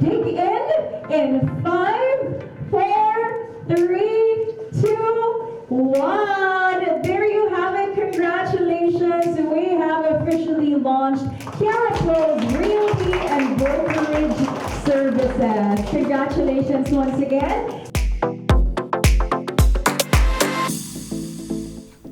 dig in 5, 4, 3, 2, 1. There you have it. Congratulations. We have officially launched TierraPRO's Realty and Brokerage Services. Congratulations once again.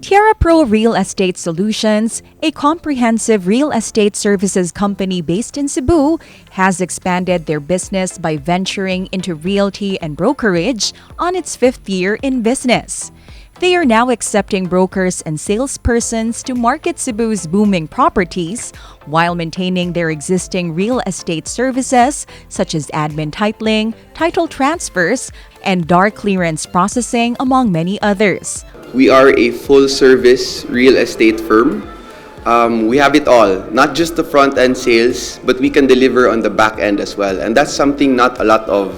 TierraPRO Real Estate Solutions, a comprehensive real estate services company based in Cebu, has expanded their business by venturing into realty and brokerage on its 5th year in business. They are now accepting brokers and salespersons to market Cebu's booming properties while maintaining their existing real estate services such as admin titling, title transfers, and DAR clearance processing, among many others. We are a full-service real estate firm. We have it all, not just the front-end sales, but we can deliver on the back end as well. And that's something not a lot of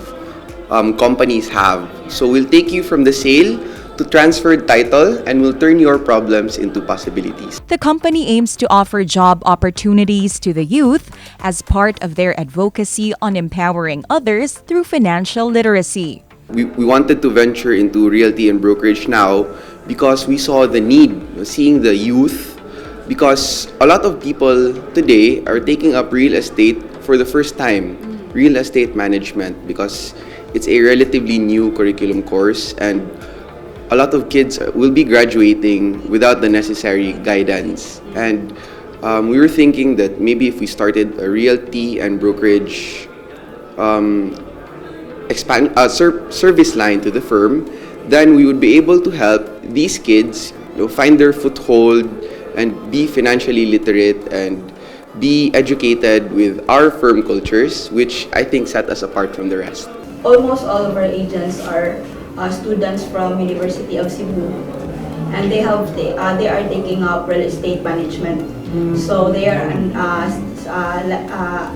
companies have. So we'll take you from the sale to transferred title and we'll turn your problems into possibilities. The company aims to offer job opportunities to the youth as part of their advocacy on empowering others through financial literacy. We wanted to venture into realty and brokerage now because we saw the need, seeing the youth, because a lot of people today are taking up real estate for the first time, real estate management, because it's a relatively new curriculum course and a lot of kids will be graduating without the necessary guidance. And we were thinking that maybe if we started a realty and brokerage service line to the firm, then we would be able to help these kids find their foothold and be financially literate and be educated with our firm cultures, which I think set us apart from the rest. Almost all of our agents are students from University of Cebu, and they are taking up real estate management. So they are an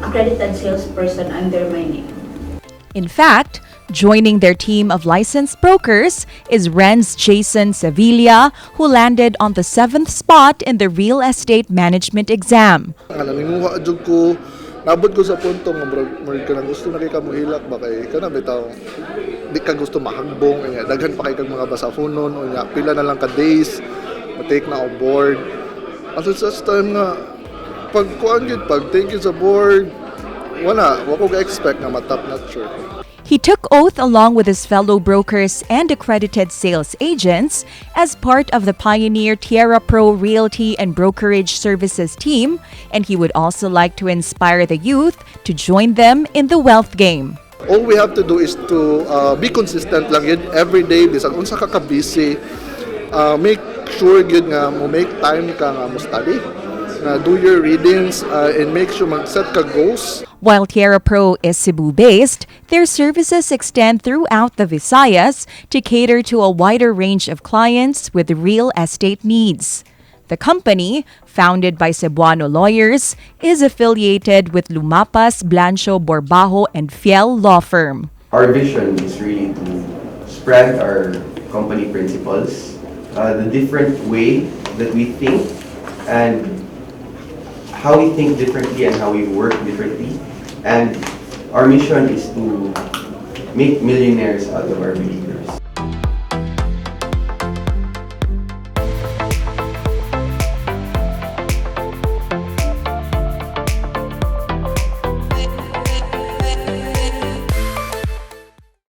accredited salesperson under my name. In fact, joining their team of licensed brokers is 𝗠𝘆𝗧𝗩 who landed on the 7th spot in the real estate management exam. Nabot ko sa punto nga murag ka nang gusto na kay ka mohilak ba kay kana bitaw di ka gusto mahagbong kaya daghan pa kay kag mga basafonon o nya pila na lang ka days ma-take na o board aso sa time nga pag kuan gyud pag take sa board wala wa ko ga-expect nga ma-top notch sure. He took oath along with his fellow brokers and accredited sales agents as part of the pioneer TierraPRO Realty and Brokerage Services team, and he would also like to inspire the youth to join them in the wealth game. All we have to do is to be consistent lang yun every day bisag unsa ka busy, make sure yun nga mo make time ka nga mo study, do your readings and make sure mag-set ka goals. While TierraPRO is Cebu-based, their services extend throughout the Visayas to cater to a wider range of clients with real estate needs. The company, founded by Cebuano lawyers, is affiliated with 𝗠𝗆𝗄 law firm. Our vision is really to spread our company principles, the different way that we think and how we think differently and how we work differently. And our mission is to make millionaires out of our believers.